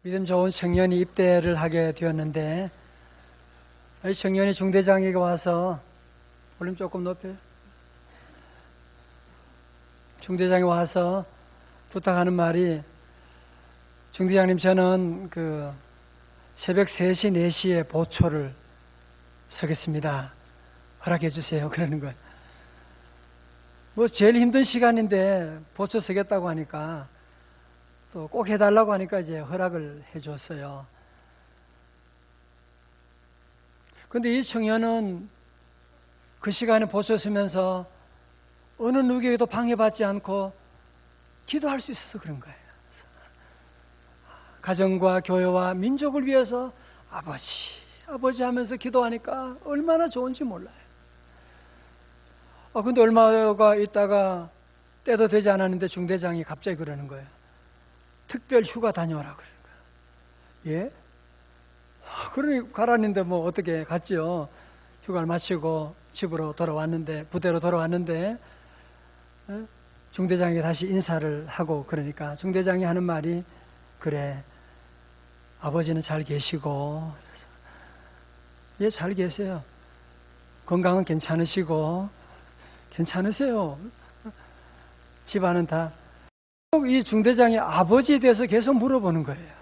믿음 좋은 청년이 입대를 하게 되었는데, 이 청년이 중대장에게 와서, 볼륨 조금 높여요. 중대장이 와서 부탁하는 말이, 중대장님, 저는 새벽 3시, 4시에 보초를 서겠습니다. 허락해 주세요. 그러는 거예요. 제일 힘든 시간인데 보초 서겠다고 하니까, 또 꼭 해달라고 하니까 이제 허락을 해줬어요. 근데 이 청년은 그 시간에 보초 서면서 어느 누구에게도 방해받지 않고 기도할 수 있어서 그런 거예요. 가정과 교회와 민족을 위해서 아버지 하면서 기도하니까 얼마나 좋은지 몰라요. 근데 얼마가 있다가 때도 되지 않았는데 중대장이 갑자기 그러는 거예요. 특별 휴가 다녀오라 그러는 거예요. 예? 그러니 가라는데 어떻게 갔지요. 휴가를 마치고 집으로 돌아왔는데, 부대로 돌아왔는데, 중대장에게 다시 인사를 하고, 그러니까 중대장이 하는 말이, 그래, 아버지는 잘 계시고, 그래서, 예, 잘 계세요. 건강은 괜찮으시고, 괜찮으세요. 집안은 다. 이 중대장이 아버지에 대해서 계속 물어보는 거예요.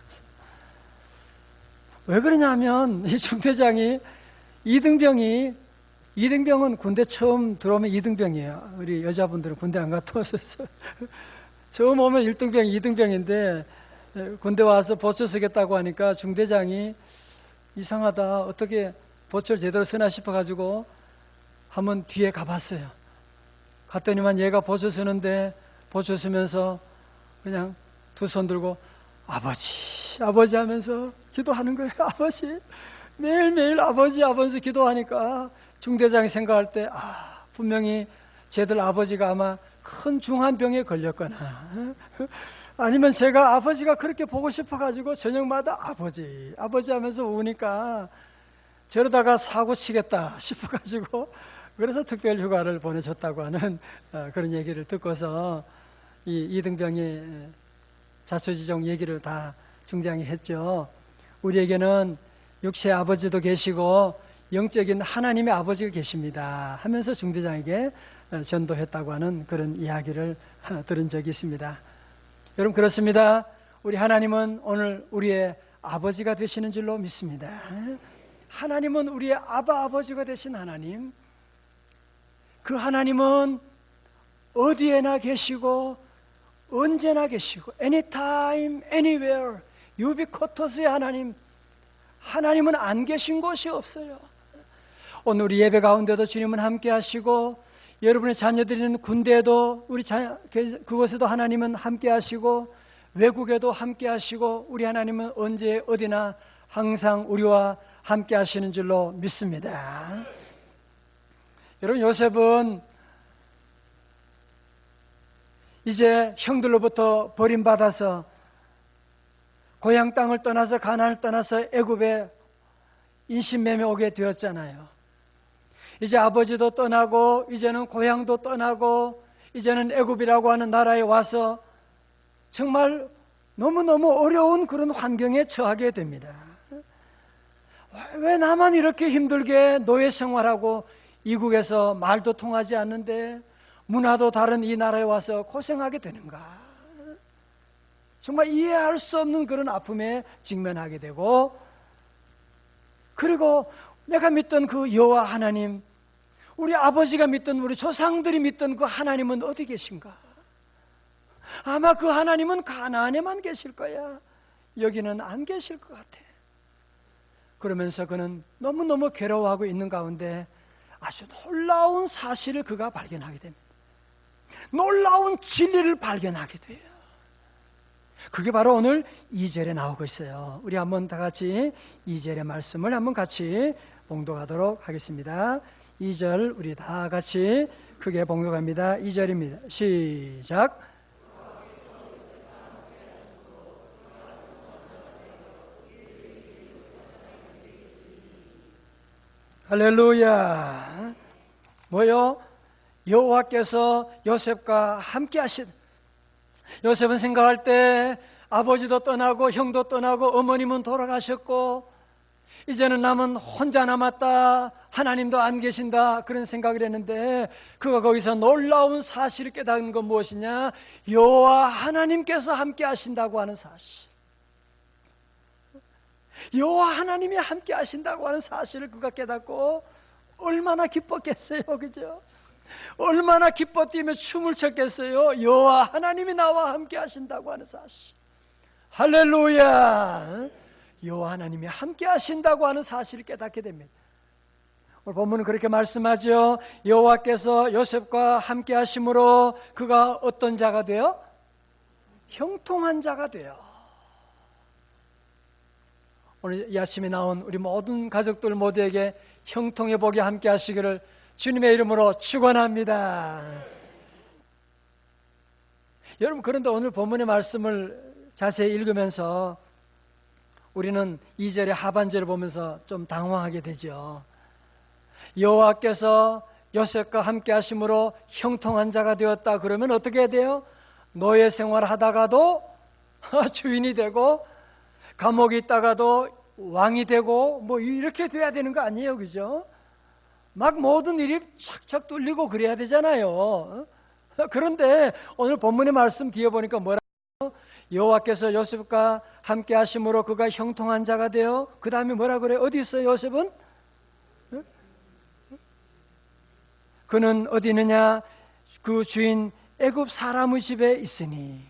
왜 그러냐면, 이 중대장이 이등병은 군대 처음 들어오면 2등병이에요. 우리 여자분들은 군대 안 갔다 오셨어요. 처음 오면 1등병, 2등병인데, 군대 와서 보초 서겠다고 하니까 중대장이 이상하다, 어떻게 보초를 제대로 서나 싶어가지고 한번 뒤에 가봤어요. 갔더니만 얘가 보초 서는데, 보초 서면서 그냥 두 손 들고 아버지 하면서 기도하는 거예요. 아버지, 매일매일 아버지 하면서 기도하니까 중대장이 생각할 때, 분명히 쟤들 아버지가 아마 큰 중한 병에 걸렸거나, 아니면 제가 아버지가 그렇게 보고 싶어가지고 저녁마다 아버지 하면서 우니까 저러다가 사고 치겠다 싶어가지고, 그래서 특별 휴가를 보내줬다고 하는 그런 얘기를 듣고서 이 이등병의 자초지종 얘기를 다 중대장이 했죠. 우리에게는 육체의 아버지도 계시고 영적인 하나님의 아버지가 계십니다 하면서 중대장에게 전도했다고 하는 그런 이야기를 들은 적이 있습니다. 여러분, 그렇습니다. 우리 하나님은 오늘 우리의 아버지가 되시는 줄로 믿습니다. 하나님은 우리의 아버지가 되신 하나님, 그 하나님은 어디에나 계시고 언제나 계시고 anytime, anywhere, 유비코토스의 하나님은 안 계신 곳이 없어요. 오늘 우리 예배 가운데도 주님은 함께 하시고, 여러분의 자녀들이 있는 군대에도 그곳에도 하나님은 함께 하시고, 외국에도 함께 하시고, 우리 하나님은 언제 어디나 항상 우리와 함께 하시는 줄로 믿습니다. 여러분, 요셉은 이제 형들로부터 버림받아서 고향 땅을 떠나서 가나안을 떠나서 애굽에 인신매매 오게 되었잖아요. 이제 아버지도 떠나고 이제는 고향도 떠나고 이제는 애굽이라고 하는 나라에 와서 정말 너무너무 어려운 그런 환경에 처하게 됩니다. 왜 나만 이렇게 힘들게 노예 생활하고 이국에서 말도 통하지 않는데 문화도 다른 이 나라에 와서 고생하게 되는가? 정말 이해할 수 없는 그런 아픔에 직면하게 되고, 그리고 내가 믿던 그 여호와 하나님, 우리 아버지가 믿던, 우리 조상들이 믿던 그 하나님은 어디 계신가? 아마 그 하나님은 가나안에만 계실 거야. 여기는 안 계실 것 같아. 그러면서 그는 너무너무 괴로워하고 있는 가운데 아주 놀라운 사실을 그가 발견하게 됩니다. 놀라운 진리를 발견하게 돼요. 그게 바로 오늘 2절에 나오고 있어요. 우리 한번 다 같이 2절의 말씀을 한번 같이 봉독하도록 하겠습니다. 2절 우리 다 같이 크게 봉독합니다. 2절입니다. 시작. 할렐루야. 뭐요? 여호와께서 요셉과 함께 하신, 요셉은 생각할 때 아버지도 떠나고 형도 떠나고 어머님은 돌아가셨고 이제는 남은 혼자 남았다, 하나님도 안 계신다, 그런 생각을 했는데 그가 거기서 놀라운 사실을 깨닫는 건 무엇이냐? 여호와 하나님께서 함께 하신다고 하는 사실, 여호와 하나님이 함께 하신다고 하는 사실을 그가 깨닫고 얼마나 기뻤겠어요, 그죠? 얼마나 기뻐 뛰며 춤을 췄겠어요. 여호와 하나님이 나와 함께 하신다고 하는 사실. 할렐루야. 여호와 하나님이 함께 하신다고 하는 사실을 깨닫게 됩니다. 오늘 본문은 그렇게 말씀하죠. 여호와께서 요셉과 함께 하심으로 그가 어떤 자가 되어? 형통한 자가 되어. 오늘 이 아침에 나온 우리 모든 가족들 모두에게 형통의 복이 함께 하시기를 주님의 이름으로 축원합니다. 여러분, 그런데 오늘 본문의 말씀을 자세히 읽으면서 우리는 2절의 하반절을 보면서 좀 당황하게 되죠. 여호와께서 요셉과 함께 하심으로 형통한 자가 되었다. 그러면 어떻게 해야 돼요? 노예 생활하다가도 주인이 되고, 감옥에 있다가도 왕이 되고, 뭐 이렇게 돼야 되는 거 아니에요, 그죠? 막 모든 일이 착착 뚫리고 그래야 되잖아요. 그런데 오늘 본문의 말씀 뒤에 보니까 뭐라고? 여호와께서 요셉과 함께 하심으로 그가 형통한 자가 되어, 그 다음에 뭐라 그래요? 어디 있어요, 요셉은? 그는 어디 있느냐? 그 주인 애굽 사람의 집에 있으니.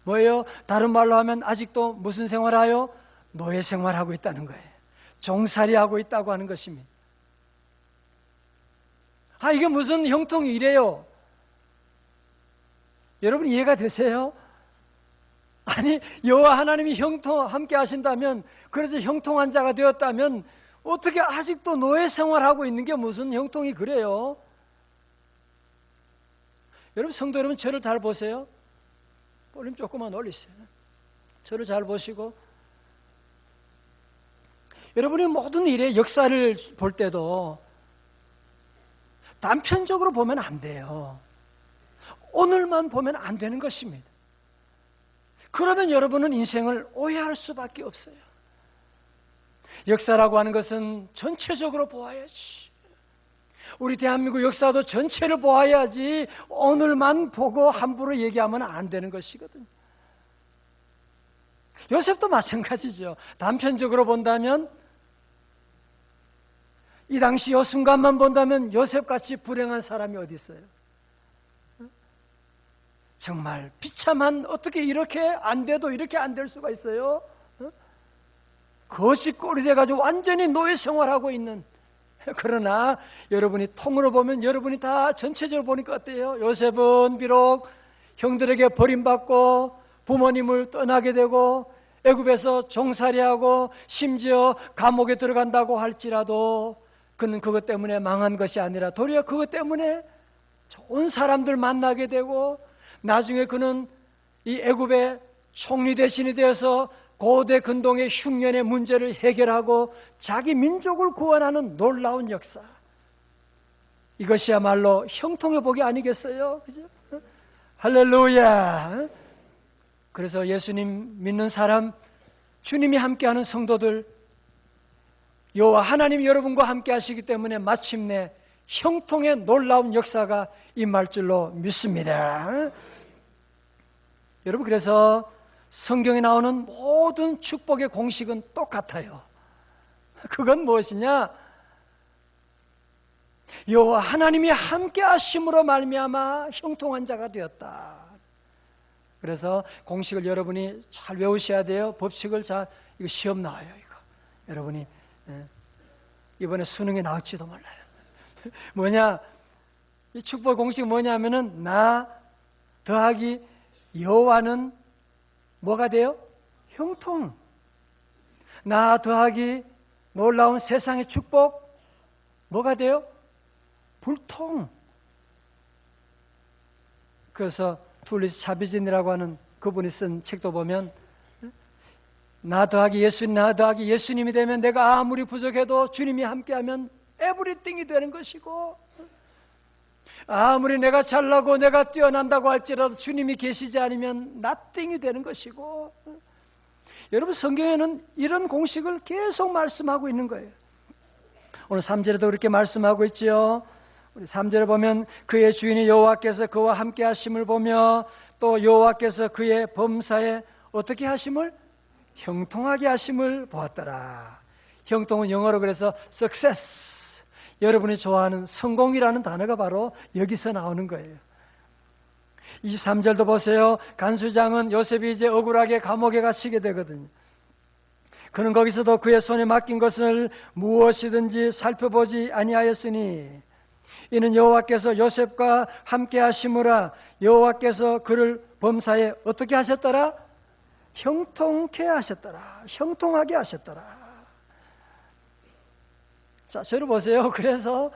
뭐예요? 다른 말로 하면 아직도 무슨 생활하여? 노예 생활하고 있다는 거예요. 종살이하고 있다고 하는 것입니다. 이게 무슨 형통이 이래요? 여러분 이해가 되세요? 아니, 여호와 하나님이 함께 하신다면, 그래서 형통한 자가 되었다면 어떻게 아직도 노예 생활하고 있는 게 무슨 형통이 그래요? 여러분, 성도 여러분, 저를 잘 보세요. 볼륨 조금만 올리세요. 저를 잘 보시고, 여러분이 모든 일의 역사를 볼 때도 단편적으로 보면 안 돼요. 오늘만 보면 안 되는 것입니다. 그러면 여러분은 인생을 오해할 수밖에 없어요. 역사라고 하는 것은 전체적으로 보아야지. 우리 대한민국 역사도 전체를 보아야지 오늘만 보고 함부로 얘기하면 안 되는 것이거든요. 요셉도 마찬가지죠. 단편적으로 본다면, 이 당시 요 순간만 본다면 요셉같이 불행한 사람이 어디 있어요? 정말 비참한, 어떻게 이렇게 안 돼도 이렇게 안 될 수가 있어요? 거시 꼴이 돼가지고 완전히 노예 생활하고 있는. 그러나 여러분이 통으로 보면, 여러분이 다 전체적으로 보니까 어때요? 요셉은 비록 형들에게 버림받고 부모님을 떠나게 되고 애굽에서 종살이하고 심지어 감옥에 들어간다고 할지라도 그는 그것 때문에 망한 것이 아니라 도리어 그것 때문에 좋은 사람들 만나게 되고, 나중에 그는 이 애굽의 총리 대신이 되어서 고대 근동의 흉년의 문제를 해결하고 자기 민족을 구원하는 놀라운 역사. 이것이야말로 형통의 복이 아니겠어요? 그죠? 할렐루야. 그래서 예수님 믿는 사람, 주님이 함께하는 성도들, 여호와 하나님 여러분과 함께 하시기 때문에 마침내 형통의 놀라운 역사가 임할 줄로 믿습니다. 여러분, 그래서 성경에 나오는 모든 축복의 공식은 똑같아요. 그건 무엇이냐? 여호와 하나님이 함께 하심으로 말미암아 형통한 자가 되었다. 그래서 공식을 여러분이 잘 외우셔야 돼요. 법칙을 이거 시험 나와요, 이거. 여러분이 이번에 수능에 나올지도 몰라요. 뭐냐? 이 축복 공식이 뭐냐면은, 나 더하기 여호와는 뭐가 돼요? 형통. 나 더하기 놀라운 세상의 축복, 뭐가 돼요? 불통. 그래서 툴리스 차비진이라고 하는 그분이 쓴 책도 보면, 나 더하기 예수님이 되면 내가 아무리 부족해도 주님이 함께하면 에브리띵이 되는 것이고, 아무리 내가 잘나고 내가 뛰어난다고 할지라도 주님이 계시지 않으면 나띵이 되는 것이고, 여러분, 성경에는 이런 공식을 계속 말씀하고 있는 거예요. 오늘 3절에도 그렇게 말씀하고 있죠. 우리 3절에 보면 그의 주인이 여호와께서 그와 함께 하심을 보며 또 여호와께서 그의 범사에 어떻게 하심을? 형통하게 하심을 보았더라. 형통은 영어로 그래서 success, 여러분이 좋아하는 성공이라는 단어가 바로 여기서 나오는 거예요. 23절도 보세요. 간수장은 요셉이 이제 억울하게 감옥에 갇히게 되거든요. 그는 거기서도 그의 손에 맡긴 것을 무엇이든지 살펴보지 아니하였으니 이는 여호와께서 요셉과 함께 하시므라. 여호와께서 그를 범사에 어떻게 하셨더라? 형통케 하셨더라. 형통하게 하셨더라. 자, 저를 보세요. 그래서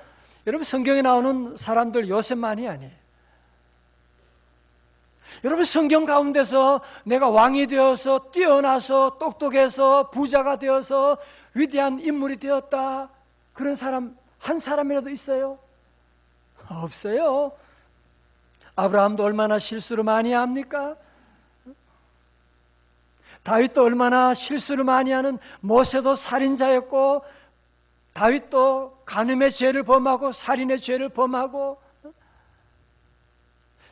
여러분, 성경에 나오는 사람들 요셉만이 아니에요. 여러분, 성경 가운데서 내가 왕이 되어서 뛰어나서 똑똑해서 부자가 되어서 위대한 인물이 되었다, 그런 사람 한 사람이라도 있어요? 없어요. 아브라함도 얼마나 실수를 많이 합니까? 다윗도 얼마나 실수를 많이 하는, 모세도 살인자였고 다윗도 간음의 죄를 범하고 살인의 죄를 범하고,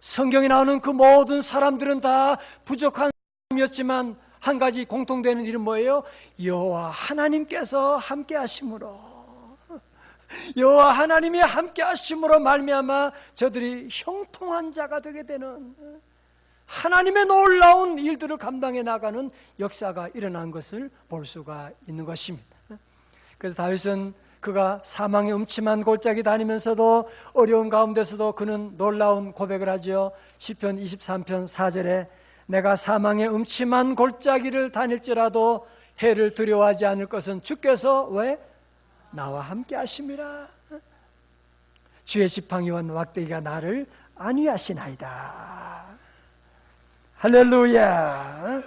성경에 나오는 그 모든 사람들은 다 부족한 사람이었지만 한 가지 공통되는 일은 뭐예요? 여호와 하나님께서 함께 하심으로, 여호와 하나님이 함께 하심으로 말미암아 저들이 형통한 자가 되게 되는, 하나님의 놀라운 일들을 감당해 나가는 역사가 일어난 것을 볼 수가 있는 것입니다. 그래서 다윗은 그가 사망의 음침한 골짜기 다니면서도 어려운 가운데서도 그는 놀라운 고백을 하죠. 시편 23편 4절에 내가 사망의 음침한 골짜기를 다닐지라도 해를 두려워하지 않을 것은 주께서 왜? 나와 함께 하심이라. 주의 지팡이와 막대기가 나를 안위하시나이다. 할렐루야.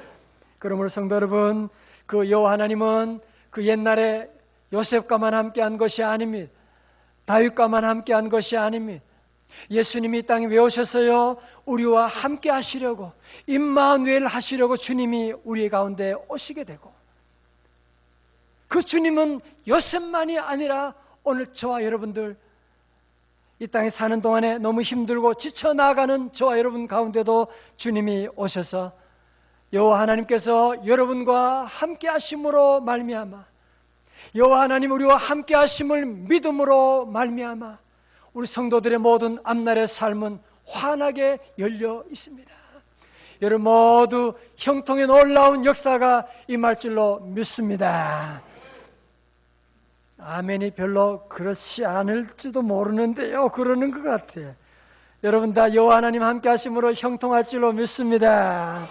그러므로 성도 여러분, 그 여호와 하나님은 그 옛날에 요셉과만 함께한 것이 아닙니다. 다윗과만 함께한 것이 아닙니다. 예수님이 이 땅에 왜 오셨어요? 우리와 함께 하시려고, 임마누엘 하시려고 주님이 우리 가운데 오시게 되고, 그 주님은 요셉만이 아니라 오늘 저와 여러분들, 이 땅에 사는 동안에 너무 힘들고 지쳐나가는 저와 여러분 가운데도 주님이 오셔서 여호와 하나님께서 여러분과 함께 하심으로 말미암아, 여호와 하나님 우리와 함께 하심을 믿음으로 말미암아 우리 성도들의 모든 앞날의 삶은 환하게 열려 있습니다. 여러분 모두 형통의 놀라운 역사가 임할 줄로 믿습니다. 아멘이 별로 그렇지 않을지도 모르는데요, 그러는 것 같아요. 여러분 다 여호와 하나님 함께 하심으로 형통할 줄로 믿습니다.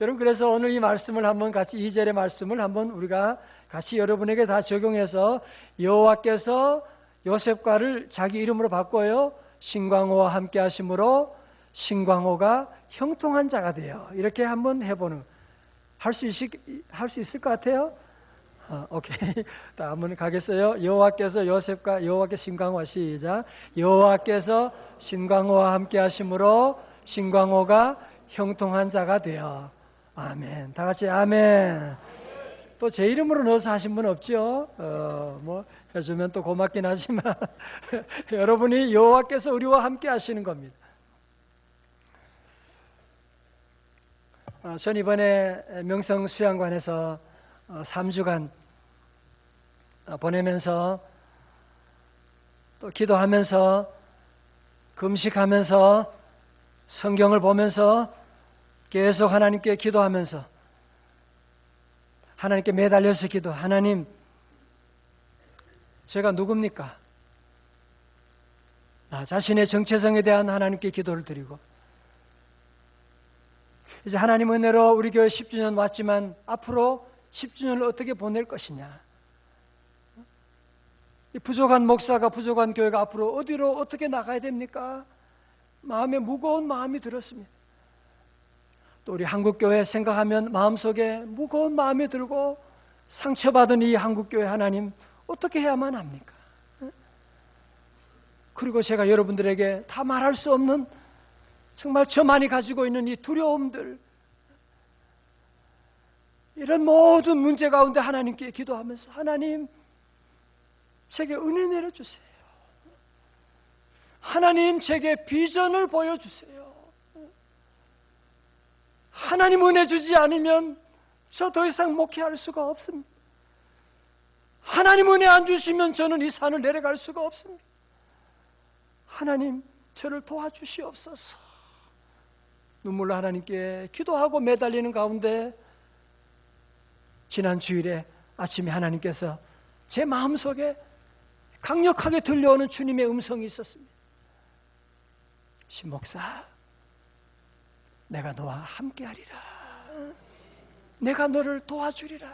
여러분, 그래서 오늘 이 말씀을 한번 같이, 2절의 말씀을 한번 우리가 같이 여러분에게 다 적용해서, 여호와께서 요셉과를 자기 이름으로 바꿔요. 신광호와 함께 하심으로 신광호가 형통한 자가 되어, 이렇게 한번 해보는, 할 수 있을 것 같아요? 오케이. 자, 한번 가겠어요. 여호와께서 요셉과, 여호와께 신광호와, 시작. 여호와께서 신광호와 함께 하심으로 신광호가 형통한 자가 되어. 아멘. 다 같이 아멘. 또 제 이름으로 넣어서 하신 분 없죠? 뭐 해주면 또 고맙긴 하지만 여러분이 여호와께서 우리와 함께 하시는 겁니다. 전 이번에 명성 수양관에서 3주간 보내면서 또 기도하면서 금식하면서 성경을 보면서 계속 하나님께 기도하면서 하나님께 매달려서 기도, 하나님 제가 누굽니까? 나 자신의 정체성에 대한 하나님께 기도를 드리고, 이제 하나님 은혜로 우리 교회 10주년 왔지만 앞으로 10주년을 어떻게 보낼 것이냐, 이 부족한 목사가, 부족한 교회가 앞으로 어디로 어떻게 나가야 됩니까? 마음에 무거운 마음이 들었습니다. 또 우리 한국교회 생각하면 마음속에 무거운 마음이 들고, 상처받은 이 한국교회 하나님 어떻게 해야만 합니까? 그리고 제가 여러분들에게 다 말할 수 없는 정말 저만이 가지고 있는 이 두려움들, 이런 모든 문제 가운데 하나님께 기도하면서 하나님, 제게 은혜 내려주세요. 하나님, 제게 비전을 보여주세요. 하나님 은혜 주지 않으면 저 더 이상 목회할 수가 없습니다. 하나님 은혜 안 주시면 저는 이 산을 내려갈 수가 없습니다. 하나님, 저를 도와주시옵소서. 눈물로 하나님께 기도하고 매달리는 가운데 지난 주일에 아침에 하나님께서 제 마음속에 강력하게 들려오는 주님의 음성이 있었습니다. 신목사, 내가 너와 함께하리라. 내가 너를 도와주리라.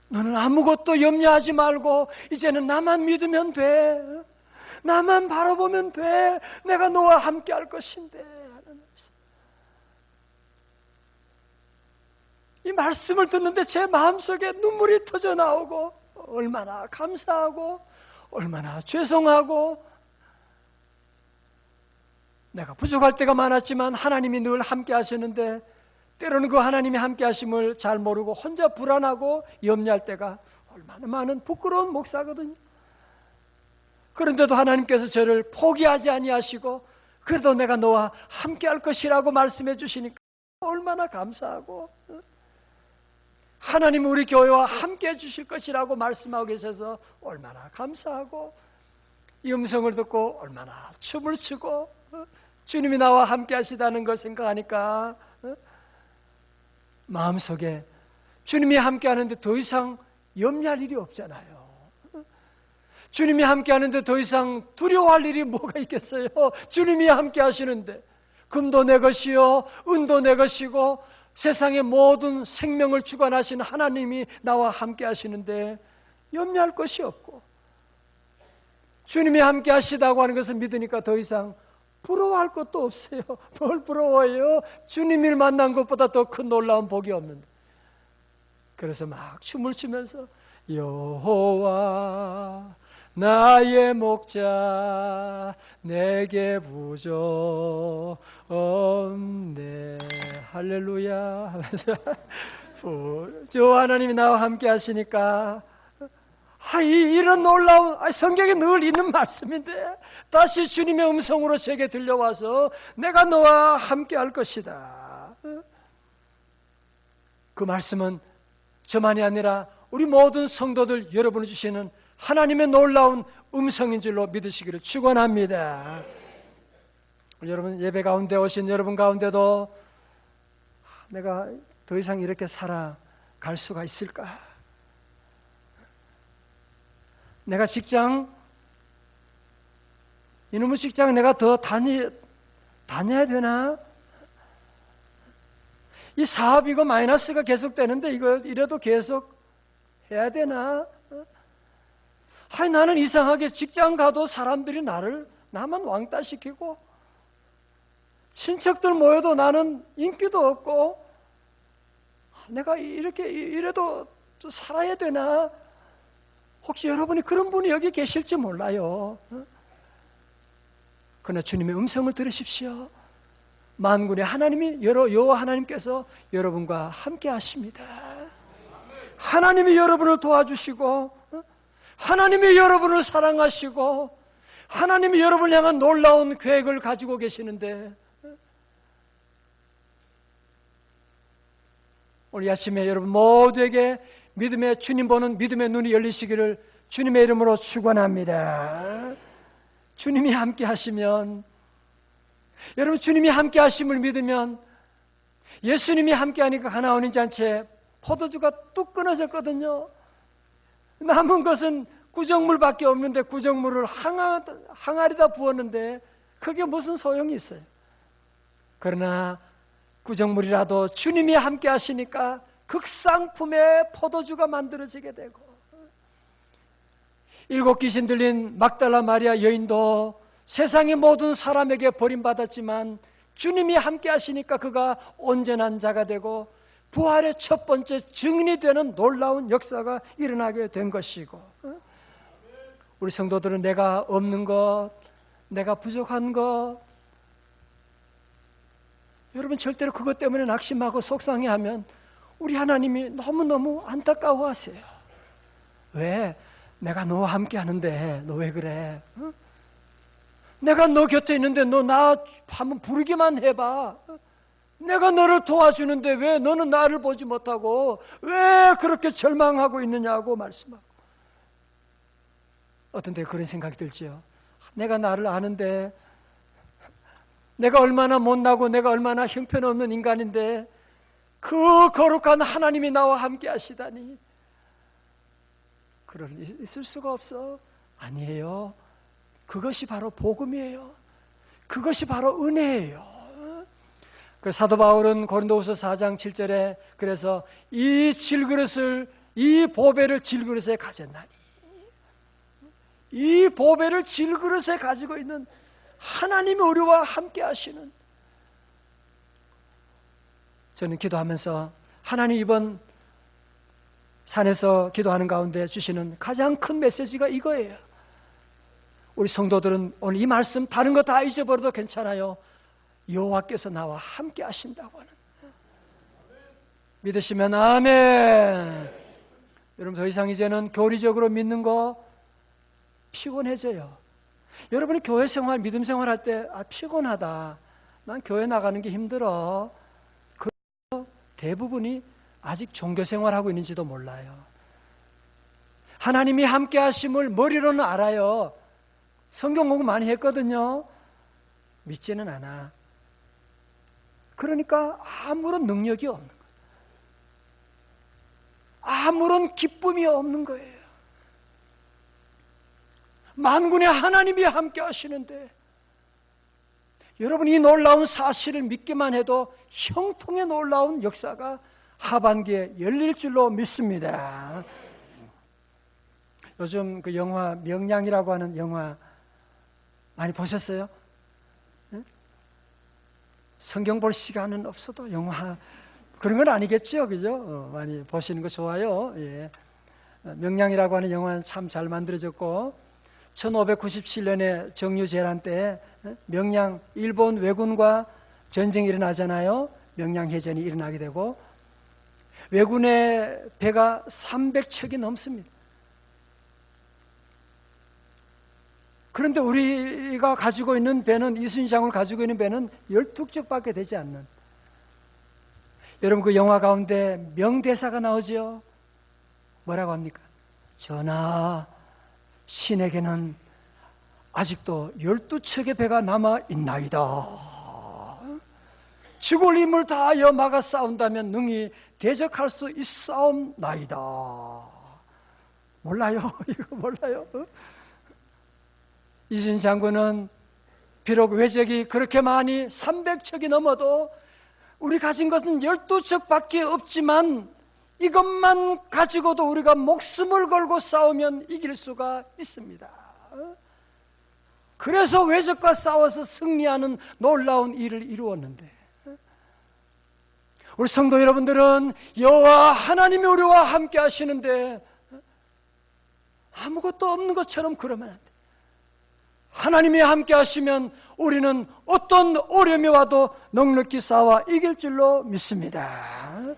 너는 아무것도 염려하지 말고 이제는 나만 믿으면 돼. 나만 바라보면 돼. 내가 너와 함께할 것인데. 이 말씀을 듣는데 제 마음속에 눈물이 터져 나오고 얼마나 감사하고 얼마나 죄송하고, 내가 부족할 때가 많았지만 하나님이 늘 함께 하시는데 때로는 그 하나님이 함께 하심을 잘 모르고 혼자 불안하고 염려할 때가 얼마나 많은 부끄러운 목사거든요. 그런데도 하나님께서 저를 포기하지 아니하시고 그래도 내가 너와 함께 할 것이라고 말씀해 주시니까 얼마나 감사하고, 하나님 우리 교회와 함께 해 주실 것이라고 말씀하고 계셔서 얼마나 감사하고, 이 음성을 듣고 얼마나 춤을 추고 주님이 나와 함께 하시다는 걸 생각하니까 마음속에 주님이 함께 하는데 더 이상 염려할 일이 없잖아요. 주님이 함께 하는데 더 이상 두려워할 일이 뭐가 있겠어요? 주님이 함께 하시는데 금도 내 것이요 은도 내 것이고 세상의 모든 생명을 주관하시는 하나님이 나와 함께 하시는데 염려할 것이 없고, 주님이 함께 하시다고 하는 것을 믿으니까 더 이상 부러워할 것도 없어요. 뭘 부러워해요? 주님을 만난 것보다 더 큰 놀라운 복이 없는데. 그래서 막 춤을 추면서 여호와 나의 목자 내게 부족 없네 할렐루야 하면서 주 하나님이 나와 함께 하시니까 이런 놀라운, 성경에 늘 있는 말씀인데 다시 주님의 음성으로 제게 들려와서 내가 너와 함께 할 것이다. 그 말씀은 저만이 아니라 우리 모든 성도들 여러분이 주시는 하나님의 놀라운 음성인 줄로 믿으시기를 축원합니다. 여러분, 예배 가운데 오신 여러분 가운데도 내가 더 이상 이렇게 살아갈 수가 있을까? 내가 이놈의 직장 내가 더 다녀야 되나? 이 사업 이거 마이너스가 계속되는데 이거 이래도 계속 해야 되나? 나는 이상하게 직장 가도 사람들이 나만 왕따시키고 친척들 모여도 나는 인기도 없고 내가 이래도 또 살아야 되나? 혹시 여러분이 그런 분이 여기 계실지 몰라요. 그러나 주님의 음성을 들으십시오. 만군의 하나님이 여호와 하나님께서 여러분과 함께 하십니다. 하나님이 여러분을 도와주시고 하나님이 여러분을 사랑하시고 하나님이 여러분을 향한 놀라운 계획을 가지고 계시는데, 오늘 아침에 여러분 모두에게 믿음의 주님 보는 믿음의 눈이 열리시기를 주님의 이름으로 축원합니다. 주님이 함께 하시면, 여러분 주님이 함께 하심을 믿으면, 예수님이 함께 하니까 가나온 잔치에 포도주가 뚝 끊어졌거든요. 남은 것은 구정물밖에 없는데 구정물을 항아리다 부었는데 그게 무슨 소용이 있어요? 그러나 구정물이라도 주님이 함께 하시니까 극상품의 포도주가 만들어지게 되고, 7 귀신 들린 막달라 마리아 여인도 세상의 모든 사람에게 버림받았지만 주님이 함께 하시니까 그가 온전한 자가 되고 부활의 첫 번째 증인이 되는 놀라운 역사가 일어나게 된 것이고, 우리 성도들은 내가 없는 것, 내가 부족한 것, 여러분 절대로 그것 때문에 낙심하고 속상해하면 우리 하나님이 너무너무 안타까워하세요. 왜? 내가 너와 함께 하는데 너 왜 그래? 어? 내가 너 곁에 있는데 너 나 한번 부르기만 해봐. 내가 너를 도와주는데 왜 너는 나를 보지 못하고 왜 그렇게 절망하고 있느냐고 말씀하고. 어떤 때 그런 생각이 들지요. 내가 나를 아는데, 내가 얼마나 못나고 내가 얼마나 형편없는 인간인데 그 거룩한 하나님이 나와 함께 하시다니. 그럴 일 있을 수가 없어. 아니에요. 그것이 바로 복음이에요. 그것이 바로 은혜예요. 그 사도 바울은 고린도후서 4장 7절에 그래서 이 질그릇을, 이 보배를 질그릇에 가졌나니, 이 보배를 질그릇에 가지고 있는 하나님이 우리와 함께 하시는, 저는 기도하면서 하나님 이번 산에서 기도하는 가운데 주시는 가장 큰 메시지가 이거예요. 우리 성도들은 오늘 이 말씀 다른 거 다 잊어버려도 괜찮아요. 여호와께서 나와 함께 하신다고 하는, 믿으시면 아멘. 여러분 더 이상 이제는 교리적으로 믿는 거 피곤해져요. 여러분이 교회 생활, 믿음 생활할 때 피곤하다, 난 교회 나가는 게 힘들어, 그 대부분이 아직 종교 생활하고 있는지도 몰라요. 하나님이 함께 하심을 머리로는 알아요. 성경 공부 많이 했거든요. 믿지는 않아. 그러니까 아무런 능력이 없는 거예요. 아무런 기쁨이 없는 거예요. 만군의 하나님이 함께 하시는데, 여러분 이 놀라운 사실을 믿기만 해도 형통의 놀라운 역사가 하반기에 열릴 줄로 믿습니다. 요즘 그 영화 명량이라고 하는 영화 많이 보셨어요? 성경 볼 시간은 없어도 영화 그런 건 아니겠죠, 그죠? 많이 보시는 거 좋아요. 예. 명량이라고 하는 영화는 참 잘 만들어졌고, 1597년에 정유재란 때 명량, 일본 왜군과 전쟁이 일어나잖아요. 명량해전이 일어나게 되고 왜군의 배가 300척이 넘습니다. 그런데 우리가 가지고 있는 배는, 이순신 장군을 가지고 있는 배는 12척밖에 되지 않는. 여러분 그 영화 가운데 명대사가 나오죠. 뭐라고 합니까? 전하, 신에게는 아직도 12척의 배가 남아있나이다. 죽을 힘을 다하여 막아 싸운다면 능히 대적할 수 있사옵나이다. 몰라요? 이거 몰라요? 이순신 장군은 비록 외적이 그렇게 많이 300척이 넘어도 우리 가진 것은 12척밖에 없지만 이것만 가지고도 우리가 목숨을 걸고 싸우면 이길 수가 있습니다. 그래서 외적과 싸워서 승리하는 놀라운 일을 이루었는데, 우리 성도 여러분들은 여호와 하나님이 우리와 함께 하시는데 아무것도 없는 것처럼 그러면 안 돼. 하나님이 함께 하시면 우리는 어떤 어려움이 와도 넉넉히 싸워 이길 줄로 믿습니다.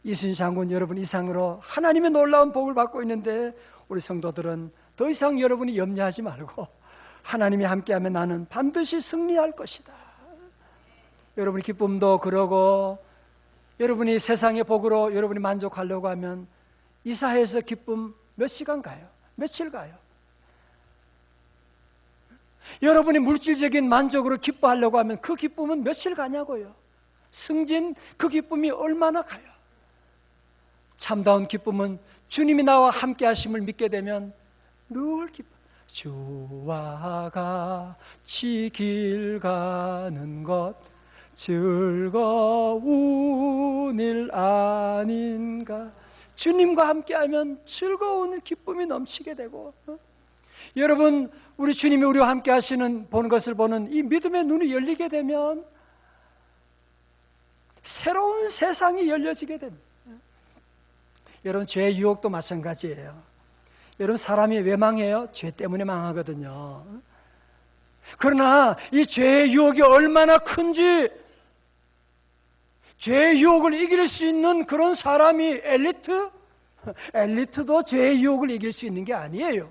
이순신 장군 여러분 이상으로 하나님의 놀라운 복을 받고 있는데, 우리 성도들은 더 이상 여러분이 염려하지 말고 하나님이 함께하면 나는 반드시 승리할 것이다. 여러분의 기쁨도 그러고, 여러분이 세상의 복으로 여러분이 만족하려고 하면 이사회에서 기쁨 몇 시간 가요? 며칠 가요? 여러분이 물질적인 만족으로 기뻐하려고 하면 그 기쁨은 며칠 가냐고요? 승진 그 기쁨이 얼마나 가요? 참다운 기쁨은 주님이 나와 함께 하심을 믿게 되면 늘 기뻐. 주와 같이 길 가는 것 즐거운 일 아닌가. 주님과 함께하면 즐거운 기쁨이 넘치게 되고, 여러분 우리 주님이 우리와 함께 하시는 보는 것을 보는 이 믿음의 눈이 열리게 되면 새로운 세상이 열려지게 됩니다. 여러분 죄의 유혹도 마찬가지예요. 여러분 사람이 왜 망해요? 죄 때문에 망하거든요. 그러나 이 죄의 유혹이 얼마나 큰지 죄의 유혹을 이길 수 있는 그런 사람이 엘리트? 엘리트도 죄의 유혹을 이길 수 있는 게 아니에요.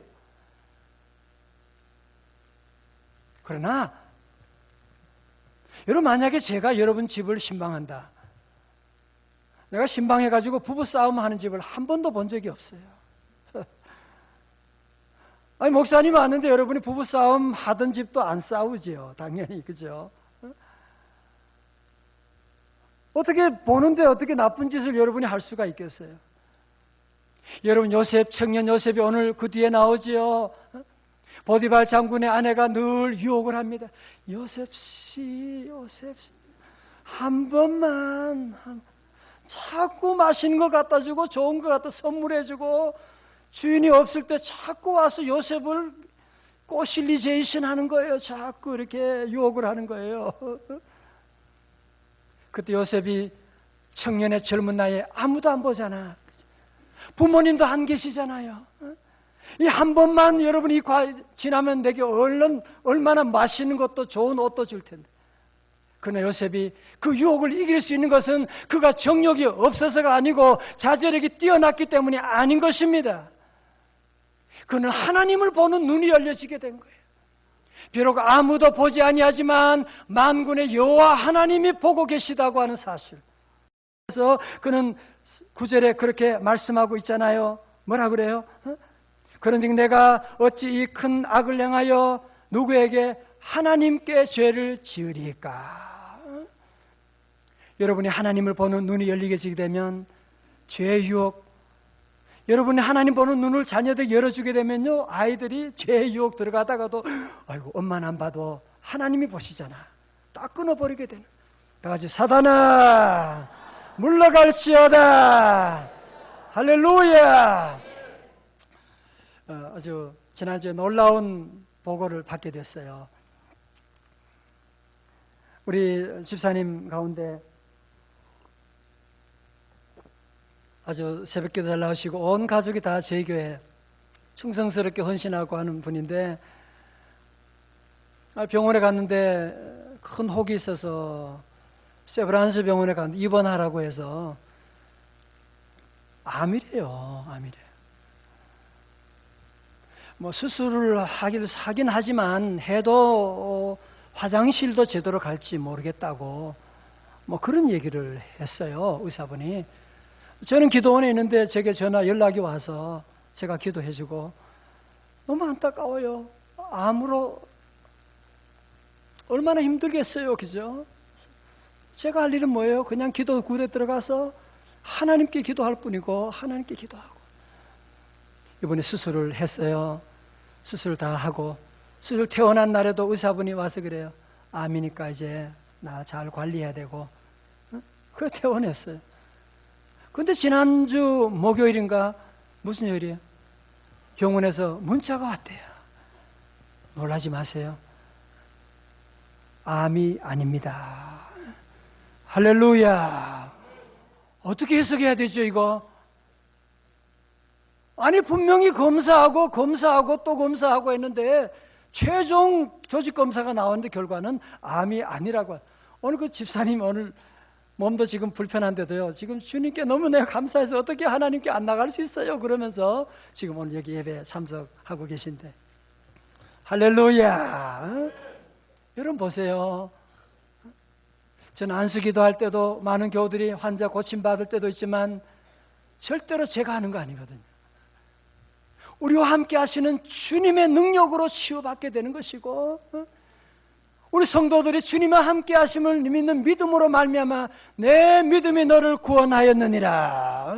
그러나 여러분, 만약에 제가 여러분 집을 신방한다. 내가 신방해가지고 부부싸움 하는 집을 한 번도 본 적이 없어요. 아니, 목사님 아는데 여러분이 부부싸움 하던 집도 안 싸우지요. 당연히, 그죠? 어떻게 보는데 어떻게 나쁜 짓을 여러분이 할 수가 있겠어요? 여러분, 요셉, 청년 요셉이 오늘 그 뒤에 나오지요. 보디발 장군의 아내가 늘 유혹을 합니다. 요셉 씨, 한 번만, 자꾸 맛있는 거 갖다 주고 좋은 거 갖다 선물해 주고, 주인이 없을 때 자꾸 와서 요셉을 꼬실리제이션 하는 거예요. 자꾸 이렇게 유혹을 하는 거예요. 그때 요셉이 청년의 젊은 나이에 아무도 안 보잖아. 부모님도 안 계시잖아요. 이 한 번만 여러분이 지나면 내게 얼마나 맛있는 것도 좋은 옷도 줄 텐데. 그러나 요셉이 그 유혹을 이길 수 있는 것은 그가 정욕이 없어서가 아니고 자제력이 뛰어났기 때문이 아닌 것입니다. 그는 하나님을 보는 눈이 열려지게 된 거예요. 비록 아무도 보지 아니하지만 만군의 여호와 하나님이 보고 계시다고 하는 사실. 그래서 그는 9절에 그렇게 말씀하고 있잖아요. 뭐라 그래요? 그런즉 내가 어찌 이 큰 악을 행하여 누구에게 하나님께 죄를 지으리까? 여러분이 하나님을 보는 눈이 열리게 되면 죄의 유혹, 여러분이 하나님 보는 눈을 자녀들 열어주게 되면요, 아이들이 죄의 유혹 들어가다가도 아이고 엄마는 안 봐도 하나님이 보시잖아, 딱 끊어버리게 되는. 다 같이 사단아 물러갈지어다. 할렐루야. 아주 지난주에 놀라운 보고를 받게 됐어요. 우리 집사님 가운데 아주 새벽기도 잘 나오시고 온 가족이 다 저희 교회 충성스럽게 헌신하고 하는 분인데, 병원에 갔는데 큰 혹이 있어서 세브란스 병원에 갔는데 입원하라고 해서 암이래요. 뭐 수술을 하긴 하지만 해도 화장실도 제대로 갈지 모르겠다고 뭐 그런 얘기를 했어요, 의사분이. 저는 기도원에 있는데 제게 연락이 와서 제가 기도해주고, 너무 안타까워요. 암으로 얼마나 힘들겠어요, 그죠? 제가 할 일은 뭐예요? 그냥 기도 굴에 들어가서 하나님께 기도할 뿐이고, 하나님께 기도하고. 이번에 수술을 했어요. 수술 다 하고 수술 퇴원한 날에도 의사분이 와서 그래요. 암이니까 이제 나 잘 관리해야 되고. 그래 퇴원했어요. 근데 지난주 목요일인가 무슨 요일이에요? 병원에서 문자가 왔대요. 놀라지 마세요. 암이 아닙니다. 할렐루야. 어떻게 해석해야 되죠, 이거? 아니, 분명히 검사하고 또 검사하고 했는데 최종 조직검사가 나왔는데 결과는 암이 아니라고. 오늘 그 집사님 오늘 몸도 지금 불편한데도요, 지금 주님께 너무 내가 감사해서 어떻게 하나님께 안 나갈 수 있어요? 그러면서 지금 오늘 여기 예배에 참석하고 계신데. 할렐루야. 여러분 보세요. 저는 안수기도 할 때도 많은 교우들이 환자 고침받을 때도 있지만 절대로 제가 하는 거 아니거든요. 우리와 함께 하시는 주님의 능력으로 치유받게 되는 것이고, 우리 성도들이 주님과 함께 하심을 믿는 믿음으로 말미암아 내 믿음이 너를 구원하였느니라.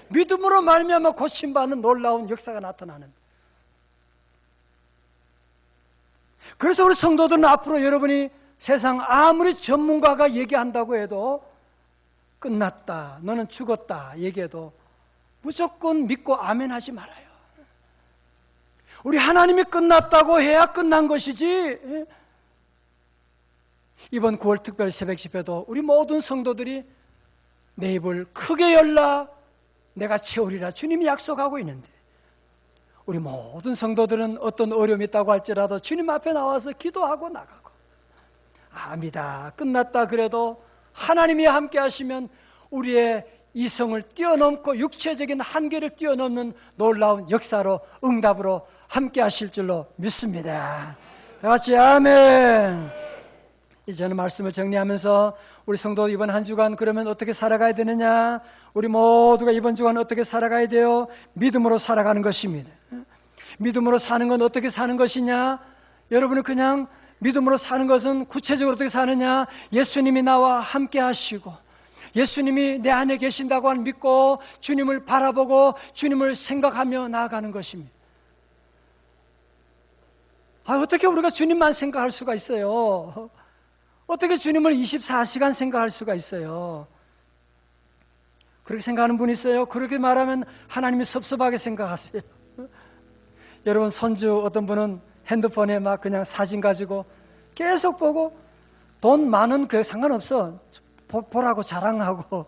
믿음으로 말미암아 고침받는 놀라운 역사가 나타나는. 그래서 우리 성도들은 앞으로 여러분이 세상 아무리 전문가가 얘기한다고 해도 끝났다, 너는 죽었다 얘기해도 무조건 믿고 아멘 하지 말아요. 우리 하나님이 끝났다고 해야 끝난 것이지. 이번 9월 특별 새벽 집회도 우리 모든 성도들이 내 입을 크게 열라 내가 채우리라 주님이 약속하고 있는데, 우리 모든 성도들은 어떤 어려움이 있다고 할지라도 주님 앞에 나와서 기도하고 나가고, 암이다 끝났다 그래도 하나님이 함께 하시면 우리의 이성을 뛰어넘고 육체적인 한계를 뛰어넘는 놀라운 역사로, 응답으로 함께 하실 줄로 믿습니다. 다 같이 아멘. 이제는 말씀을 정리하면서 우리 성도 이번 한 주간 그러면 어떻게 살아가야 되느냐? 우리 모두가 이번 주간 어떻게 살아가야 돼요? 믿음으로 살아가는 것입니다. 믿음으로 사는 건 어떻게 사는 것이냐? 여러분은 그냥 믿음으로 사는 것은 구체적으로 어떻게 사느냐? 예수님이 나와 함께 하시고 예수님이 내 안에 계신다고 믿고 주님을 바라보고 주님을 생각하며 나아가는 것입니다. 어떻게 우리가 주님만 생각할 수가 있어요? 어떻게 주님을 24시간 생각할 수가 있어요? 그렇게 생각하는 분이 있어요? 그렇게 말하면 하나님이 섭섭하게 생각하세요. 여러분, 손주 어떤 분은 핸드폰에 막 그냥 사진 가지고 계속 보고, 돈 많은 그 상관없어, 보라고 자랑하고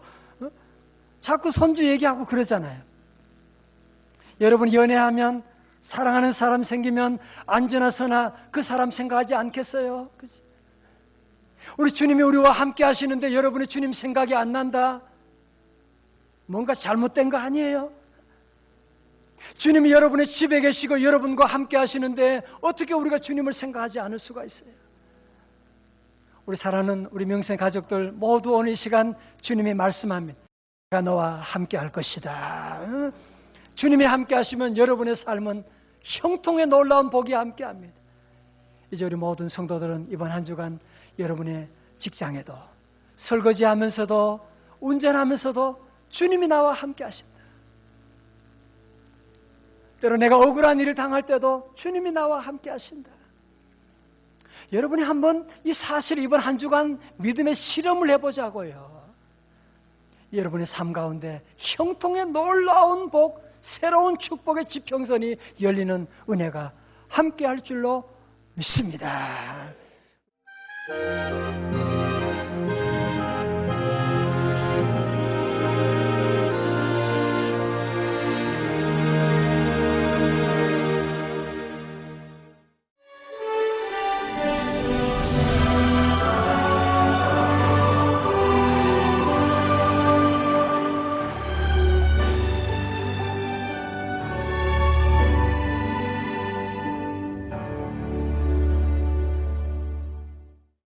자꾸 손주 얘기하고 그러잖아요. 여러분, 연애하면 사랑하는 사람 생기면 앉으나 서나 그 사람 생각하지 않겠어요? 그치? 우리 주님이 우리와 함께 하시는데 여러분의 주님 생각이 안 난다? 뭔가 잘못된 거 아니에요? 주님이 여러분의 집에 계시고 여러분과 함께 하시는데 어떻게 우리가 주님을 생각하지 않을 수가 있어요? 우리 사랑하는 우리 명생 가족들 모두 오늘 이 시간 주님이 말씀합니다. 내가 너와 함께 할 것이다. 주님이 함께 하시면 여러분의 삶은 형통의 놀라운 복이 함께 합니다. 이제 우리 모든 성도들은 이번 한 주간 여러분의 직장에도, 설거지하면서도, 운전하면서도 주님이 나와 함께 하신다. 때로 내가 억울한 일을 당할 때도 주님이 나와 함께 하신다. 여러분이 한번 이 사실을 이번 한 주간 믿음의 실험을 해보자고요. 여러분의 삶 가운데 형통의 놀라운 복, 새로운 축복의 지평선이 열리는 은혜가 함께 할 줄로 믿습니다.